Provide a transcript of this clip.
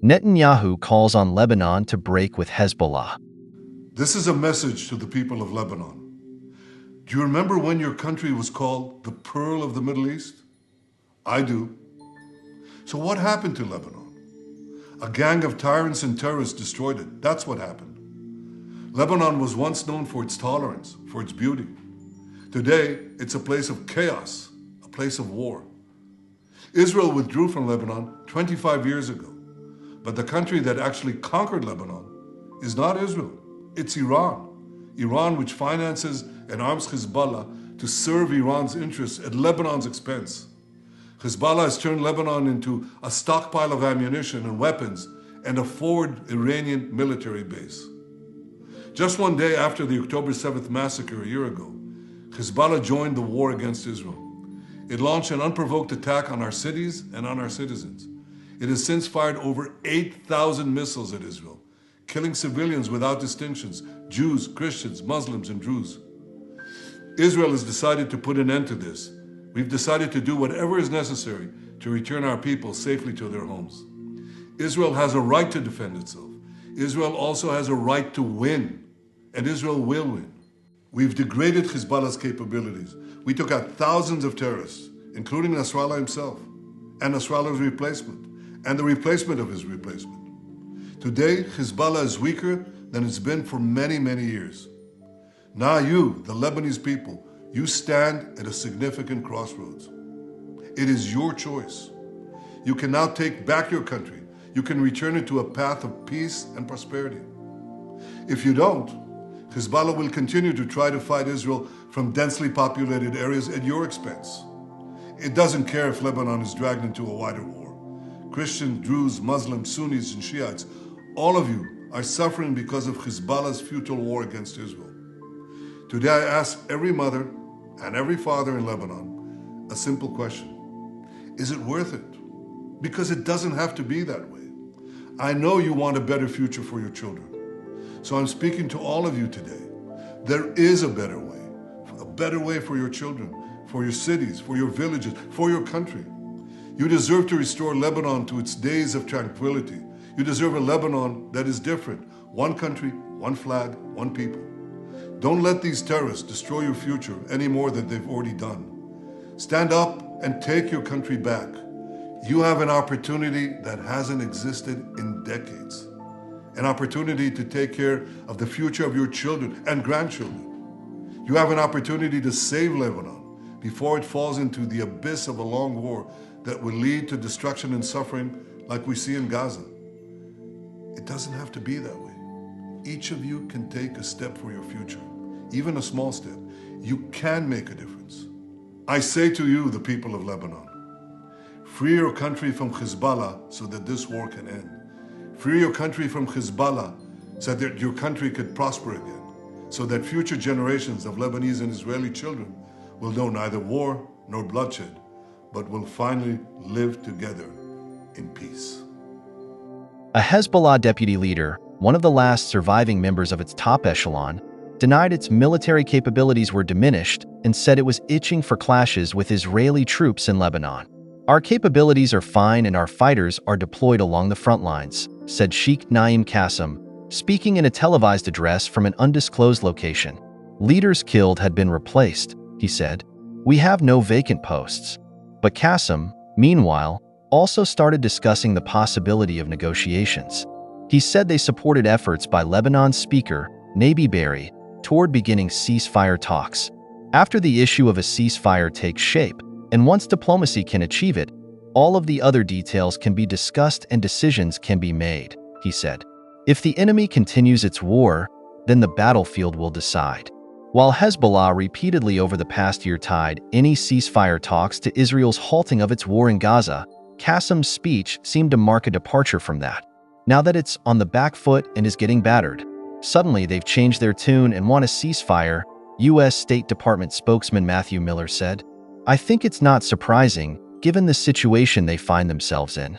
Netanyahu calls on Lebanon to break with Hezbollah. This is a message to the people of Lebanon. Do you remember when your country was called the Pearl of the Middle East? I do. So what happened to Lebanon? A gang of tyrants and terrorists destroyed it. That's what happened. Lebanon was once known for its tolerance, for its beauty. Today, it's a place of chaos, a place of war. Israel withdrew from Lebanon 25 years ago. But the country that actually conquered Lebanon is not Israel, it's Iran. Iran, which finances and arms Hezbollah to serve Iran's interests at Lebanon's expense. Hezbollah has turned Lebanon into a stockpile of ammunition and weapons and a forward Iranian military base. Just one day after the October 7th massacre a year ago, Hezbollah joined the war against Israel. It launched an unprovoked attack on our cities and on our citizens. It has since fired over 8,000 missiles at Israel, killing civilians without distinctions, Jews, Christians, Muslims, and Druze. Israel has decided to put an end to this. We've decided to do whatever is necessary to return our people safely to their homes. Israel has a right to defend itself. Israel also has a right to win, and Israel will win. We've degraded Hezbollah's capabilities. We took out thousands of terrorists, including Nasrallah himself, and Nasrallah's replacement, and the replacement of his replacement. Today, Hezbollah is weaker than it's been for many, many years. Now you, the Lebanese people, you stand at a significant crossroads. It is your choice. You can now take back your country. You can return it to a path of peace and prosperity. If you don't, Hezbollah will continue to try to fight Israel from densely populated areas at your expense. It doesn't care if Lebanon is dragged into a wider war. Christians, Druze, Muslims, Sunnis, and Shiites, all of you are suffering because of Hezbollah's futile war against Israel. Today I ask every mother and every father in Lebanon a simple question. Is it worth it? Because it doesn't have to be that way. I know you want a better future for your children. So I'm speaking to all of you today. There is a better way for your children, for your cities, for your villages, for your country. You deserve to restore Lebanon to its days of tranquility. You deserve a Lebanon that is different. One country, one flag, one people. Don't let these terrorists destroy your future any more than they've already done. Stand up and take your country back. You have an opportunity that hasn't existed in decades. An opportunity to take care of the future of your children and grandchildren. You have an opportunity to save Lebanon before it falls into the abyss of a long war that will lead to destruction and suffering like we see in Gaza. It doesn't have to be that way. Each of you can take a step for your future, even a small step. You can make a difference. I say to you, the people of Lebanon, free your country from Hezbollah so that this war can end. Free your country from Hezbollah so that your country could prosper again, so that future generations of Lebanese and Israeli children will know neither war nor bloodshed, but will finally live together in peace. A Hezbollah deputy leader, one of the last surviving members of its top echelon, denied its military capabilities were diminished and said it was itching for clashes with Israeli troops in Lebanon. Our capabilities are fine and our fighters are deployed along the front lines, said Sheikh Naim Qassem, speaking in a televised address from an undisclosed location. Leaders killed had been replaced, he said. We have no vacant posts. But Qassem, meanwhile, also started discussing the possibility of negotiations. He said they supported efforts by Lebanon's speaker, Nabi Berri, toward beginning ceasefire talks. After the issue of a ceasefire takes shape, and once diplomacy can achieve it, all of the other details can be discussed and decisions can be made, he said. If the enemy continues its war, then the battlefield will decide. While Hezbollah repeatedly over the past year tied any ceasefire talks to Israel's halting of its war in Gaza, Qassem's speech seemed to mark a departure from that. Now that it's on the back foot and is getting battered, suddenly they've changed their tune and want a ceasefire, U.S. State Department spokesman Matthew Miller said. I think it's not surprising, given the situation they find themselves in.